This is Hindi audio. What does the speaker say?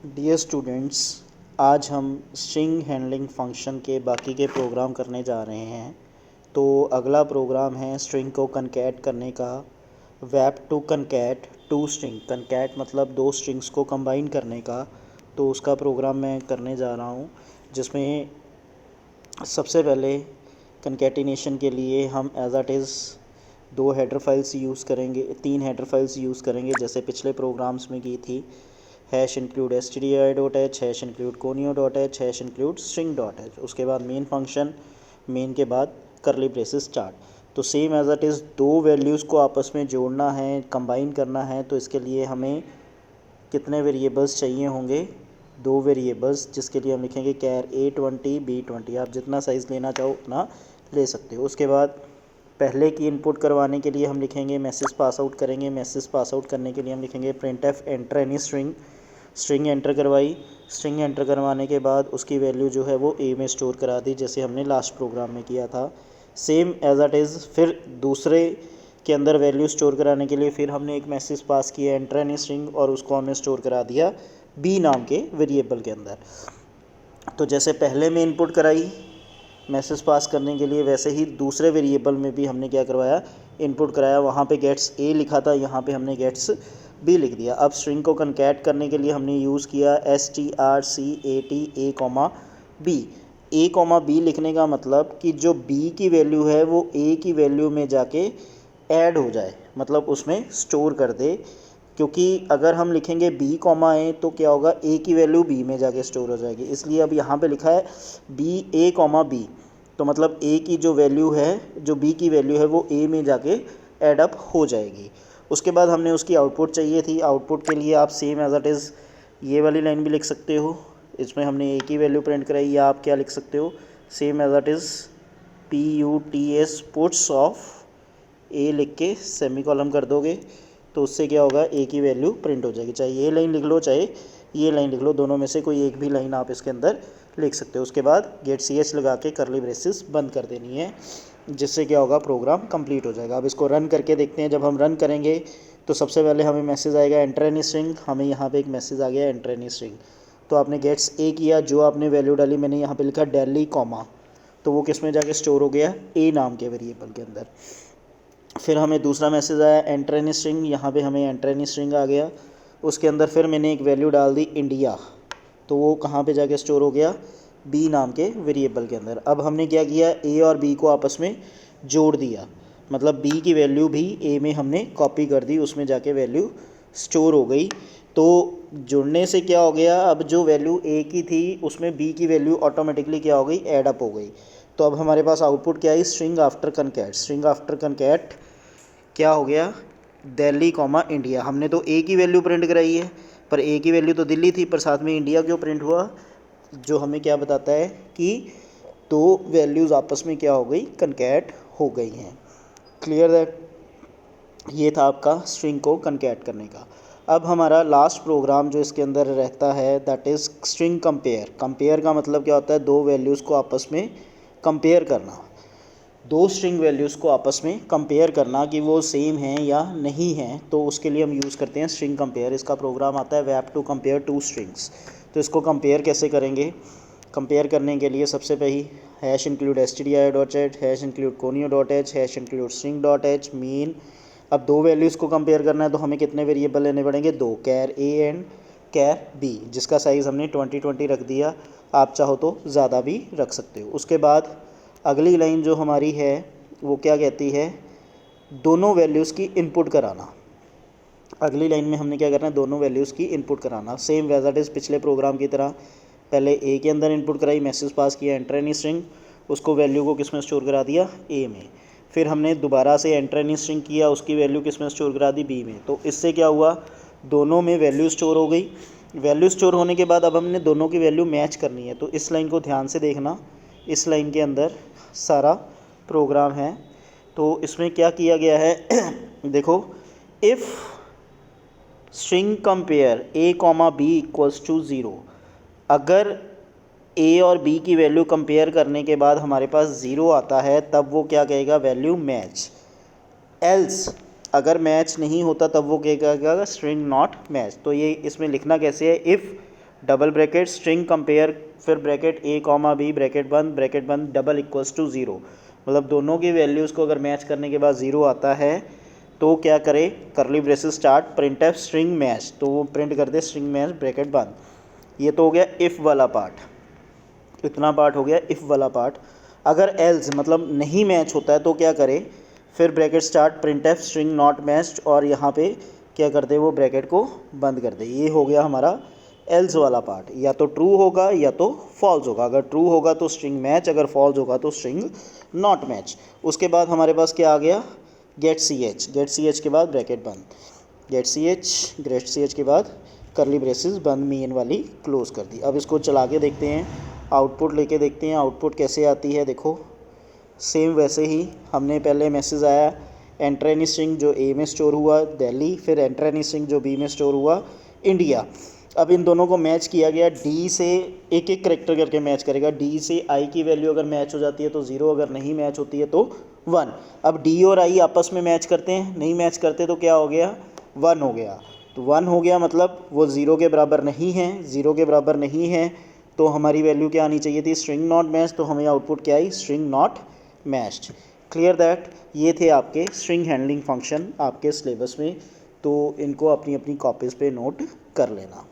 डियर स्टूडेंट्स, आज हम स्ट्रिंग हैंडलिंग फंक्शन के बाकी के प्रोग्राम करने जा रहे हैं। तो अगला प्रोग्राम है स्ट्रिंग को कनकैट करने का। वैप टू कनकैट टू स्ट्रिंग, कनकैट मतलब दो स्ट्रिंग्स को कंबाइन करने का। तो उसका प्रोग्राम मैं करने जा रहा हूँ, जिसमें सबसे पहले कनकैटिनेशन के लिए हम एज इट इज़ दो हेडर फाइल्स यूज़ करेंगे, तीन हेडर फाइल्स यूज़ करेंगे जैसे पिछले प्रोग्राम्स में की थी। #include stdi.h, #include conio.h, #include string.h। उसके बाद मेन फंक्शन, मेन के बाद करली ब्रेसेस स्टार्ट। तो सेम एज इट इज़ दो वैल्यूज़ को आपस में जोड़ना है, कंबाइन करना है। तो इसके लिए हमें कितने वेरिएबल्स चाहिए होंगे? दो वेरिएबल्स, जिसके लिए हम लिखेंगे कैर A20 B20। आप जितना साइज़ लेना चाहो उतना ले सकते हो। उसके बाद पहले की इनपुट करवाने के लिए हम लिखेंगे मैसेज पास आउट करेंगे। मैसेज पास आउट करने के लिए हम लिखेंगे printf enter any string. String enter करवाई। स्ट्रिंग एंटर करवाने के बाद उसकी वैल्यू जो है वो ए में स्टोर करा दी, जैसे हमने लास्ट प्रोग्राम में किया था। सेम एज इट इज़ फिर दूसरे के अंदर वैल्यू स्टोर कराने के लिए फिर हमने एक मैसेज पास किया एंटर एनी स्ट्रिंग, और उसको हमने स्टोर करा दिया बी नाम के वेरिएबल के अंदर। तो जैसे पहले में इनपुट कराई मैसेज पास करने के लिए, वैसे ही दूसरे वेरिएबल में भी हमने क्या करवाया, इनपुट कराया। वहाँ पे गेट्स ए लिखा था, यहाँ पे हमने गेट्स बी लिख दिया। अब स्ट्रिंग को कनकैट करने के लिए हमने यूज़ किया strcat a,b लिखने का मतलब कि जो b की वैल्यू है वो a की वैल्यू में जाके ऐड हो जाए, मतलब उसमें स्टोर कर दे। क्योंकि अगर हम लिखेंगे b, a तो क्या होगा, a की वैल्यू b में जाके स्टोर हो जाएगी। इसलिए अब यहाँ पे लिखा है a,b, तो मतलब a की जो वैल्यू है, जो b की वैल्यू है वो a में जाके ऐड अप हो जाएगी। उसके बाद हमने उसकी आउटपुट चाहिए थी। आउटपुट के लिए आप सेम एज इट इज़ ये वाली लाइन भी लिख सकते हो, इसमें हमने a की वैल्यू प्रिंट कराई। या आप क्या लिख सकते हो, same as it is PUTS puts of a लिख के सेमी कॉलम कर दोगे, तो उससे क्या होगा, a की वैल्यू प्रिंट हो जाएगी। चाहे ये लाइन लिख लो चाहे ये लाइन लिख लो, दोनों में से कोई एक भी लाइन आप इसके अंदर लिख सकते हो। उसके बाद गेट ch लगा के करली ब्रेसेस बंद कर देनी है, जिससे क्या होगा, प्रोग्राम कंप्लीट हो जाएगा। अब इसको रन करके देखते हैं। जब हम रन करेंगे तो सबसे पहले हमें मैसेज आएगा एंटर एनी स्ट्रिंग। हमें यहाँ पे एक मैसेज आ गया एंटर एनी स्ट्रिंग। तो आपने गेट्स ए किया, जो आपने वैल्यू डाली, मैंने यहाँ पे लिखा डेली कॉमा, तो वो किस में जाके स्टोर हो गया, ए नाम के वेरिएबल के अंदर। फिर हमें दूसरा मैसेज आया एंटर एनी स्ट्रिंग। यहाँ पे हमें एंटर एनी स्ट्रिंग आ गया। उसके अंदर फिर मैंने एक वैल्यू डाल दी इंडिया, तो वो कहाँ पे जाके स्टोर हो गया, बी नाम के वेरिएबल के अंदर। अब हमने क्या किया, ए और बी को आपस में जोड़ दिया, मतलब बी की वैल्यू भी ए में हमने कॉपी कर दी, उसमें जाके वैल्यू स्टोर हो गई। तो जुड़ने से क्या हो गया, अब जो वैल्यू ए की थी उसमें बी की वैल्यू ऑटोमेटिकली क्या हो गई, ऐड अप हो गई। तो अब हमारे पास आउटपुट क्या है, स्ट्रिंग आफ्टर कनकैट। स्ट्रिंग आफ्टर कनकैट क्या हो गया, दिल्ली कॉमा इंडिया। हमने तो ए की वैल्यू प्रिंट कराई है, पर ए की वैल्यू तो दिल्ली थी, पर साथ में इंडिया क्यों प्रिंट हुआ, जो हमें क्या बताता है कि दो वैल्यूज़ आपस में क्या हो गई, कनकैट हो गई हैं। Clear that? ये था आपका स्ट्रिंग को कनकैट करने का। अब हमारा लास्ट प्रोग्राम जो इसके अंदर रहता है, that is string compare. Compare का मतलब क्या होता है, दो वैल्यूज़ को आपस में कंपेयर करना, दो स्ट्रिंग वैल्यूज़ को आपस में कंपेयर करना कि वो सेम हैं या नहीं हैं। तो उसके लिए हम यूज़ करते हैं स्ट्रिंग कंपेयर। इसका प्रोग्राम आता है वैप टू कंपेयर टू स्ट्रिंग्स। तो इसको कंपेयर कैसे करेंगे, कंपेयर करने के लिए सबसे पहले #include stdi.h, #include conio.h, #include string.h mean. अब दो वैल्यूज़ को कंपेयर करना है तो हमें कितने वेरिएबल लेने पड़ेंगे, दो, कैर ए एंड कैर बी, जिसका साइज़ हमने 20 रख दिया। आप चाहो तो ज़्यादा भी रख सकते हो। उसके बाद अगली लाइन जो हमारी है वो क्या कहती है, दोनों वैल्यूज़ की इनपुट कराना। अगली लाइन में हमने क्या करना है, दोनों वैल्यूज़ की इनपुट कराना। सेम एज इट इज़ पिछले प्रोग्राम की तरह, पहले ए के अंदर इनपुट कराई, मैसेज पास किया एंटर एनी स्ट्रिंग, उसको वैल्यू को किस में स्टोर करा दिया, ए में। फिर हमने दोबारा से एंटर एनी स्ट्रिंग किया, उसकी वैल्यू किस में स्टोर करा दी, बी में। तो इससे क्या हुआ, दोनों में वैल्यू स्टोर हो गई। वैल्यू स्टोर होने के बाद अब हमने दोनों की वैल्यू मैच करनी है। तो इस लाइन को ध्यान से देखना, इस लाइन के अंदर सारा प्रोग्राम है। तो इसमें क्या किया गया है देखो, if string compare a,b equals to 0, अगर a और b की वैल्यू कंपेयर करने के बाद हमारे पास 0 आता है, तब वो क्या कहेगा, वैल्यू मैच। एल्स अगर मैच नहीं होता तब वो क्या कहेगा, स्ट्रिंग नॉट मैच। तो ये इसमें लिखना कैसे है, if double bracket string compare, फिर ब्रैकेट ए कॉमा बी ब्रैकेट बंद डबल इक्वल्स टू ज़ीरो, मतलब दोनों की वैल्यूज़ को अगर मैच करने के बाद ज़ीरो आता है तो क्या करे, करली braces start print F string match, तो वो प्रिंट कर दे स्ट्रिंग मैच ब्रैकेट बंद। ये तो हो गया इफ़ वाला पार्ट, इतना पार्ट हो गया इफ़ वाला पार्ट। अगर एल्स मतलब नहीं मैच होता है तो क्या करे, फिर bracket start print F string not matched, और यहाँ पे क्या कर दे, वो ब्रैकेट को बंद कर दे। ये हो गया हमारा एल्स वाला पार्ट, या तो ट्रू होगा या तो फॉल्स होगा। अगर ट्रू होगा तो स्ट्रिंग मैच, अगर फॉल्स होगा तो स्ट्रिंग नॉट मैच। उसके बाद हमारे पास क्या आ गया, गेट सी एच के बाद ब्रैकेट बंद, गेट सी एच के बाद करली ब्रेसेस बंद, मीन वाली क्लोज कर दी। अब इसको चला के देखते हैं, आउटपुट लेके देखते हैं आउटपुट कैसे आती है। देखो सेम वैसे ही हमने पहले मैसेज आया एंटर एनी स्ट्रिंग जो ए में स्टोर हुआ दिल्ली, फिर एंटर एनी स्ट्रिंग जो बी में स्टोर हुआ इंडिया। अब इन दोनों को मैच किया गया, डी से एक एक करेक्टर करके मैच करेगा। डी से आई की वैल्यू अगर मैच हो जाती है तो 0, अगर नहीं मैच होती है तो 1। अब डी और आई आपस में मैच करते हैं, नहीं मैच करते तो क्या हो गया, 1 हो गया। तो 1 हो गया मतलब वो 0 के बराबर नहीं है, 0 के बराबर नहीं है तो हमारी वैल्यू क्या आनी चाहिए थी, स्ट्रिंग नॉट मैच, तो हमें आउटपुट क्या आई, string not matched. Clear that. ये थे आपके स्ट्रिंग हैंडलिंग फंक्शन आपके सिलेबस में, तो इनको अपनी अपनी कॉपीज़ पे नोट कर लेना।